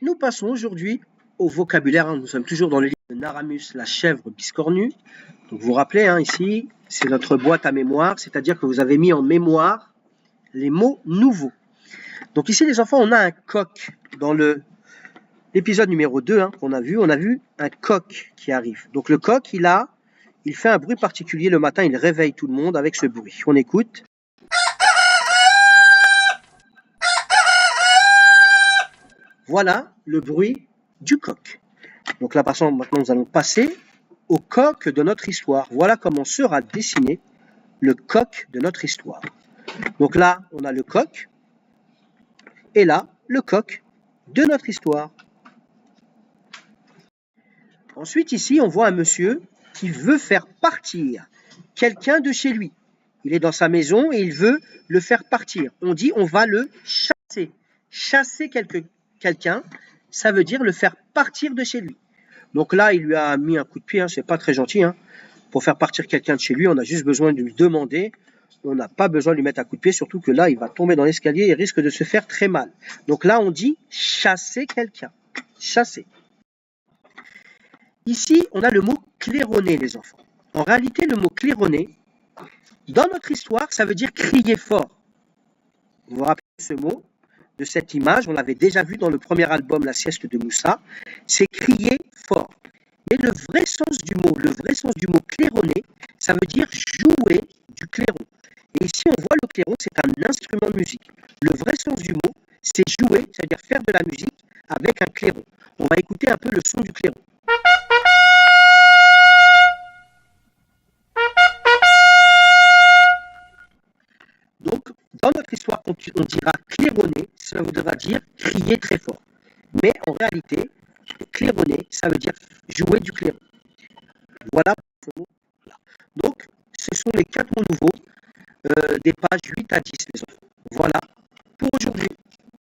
Nous passons aujourd'hui au vocabulaire. Nous sommes toujours dans le livre de Naramus, la chèvre biscornue. Donc vous vous rappelez, ici, c'est notre boîte à mémoire, c'est-à-dire que vous avez mis en mémoire les mots nouveaux. Donc ici, les enfants, on a un coq. Dans l'épisode numéro 2 qu'on a vu un coq qui arrive. Donc le coq, il fait un bruit particulier le matin, il réveille tout le monde avec ce bruit. On écoute. Voilà le bruit du coq. Donc là, maintenant, nous allons passer au coq de notre histoire. Voilà comment sera dessiné le coq de notre histoire. Donc là, on a le coq, et là, le coq de notre histoire. Ensuite, ici, on voit un monsieur qui veut faire partir quelqu'un de chez lui. Il est dans sa maison et il veut le faire partir. On dit on va le chasser. Chasser quelqu'un, ça veut dire le faire partir de chez lui. Donc là, il lui a mis un coup de pied, c'est pas très gentil. Pour faire partir quelqu'un de chez lui, on a juste besoin de lui demander. On n'a pas besoin de lui mettre un coup de pied, surtout que là, il va tomber dans l'escalier et risque de se faire très mal. Donc là, on dit chasser quelqu'un. Chasser. Ici, on a le mot claironner, les enfants. En réalité, le mot claironner, dans notre histoire, ça veut dire crier fort. Vous vous rappelez ce mot, de cette image, on l'avait déjà vu dans le premier album, La sieste de Moussa, c'est crier fort. Mais le vrai sens du mot claironner, ça veut dire jouer du clairon. Et ici, on voit le clairon, c'est un instrument de musique. Le vrai sens du mot, c'est jouer, c'est-à-dire faire de la musique avec un clairon. On va écouter un peu le son du clairon. Donc, dans notre histoire, on dira claironner, ça voudra dire crier très fort. Mais en réalité, claironner, ça veut dire jouer du clairon. Voilà ce mot-là. Donc, ce sont les 4 mots nouveaux des pages 8 à 10, les enfants. Voilà pour aujourd'hui.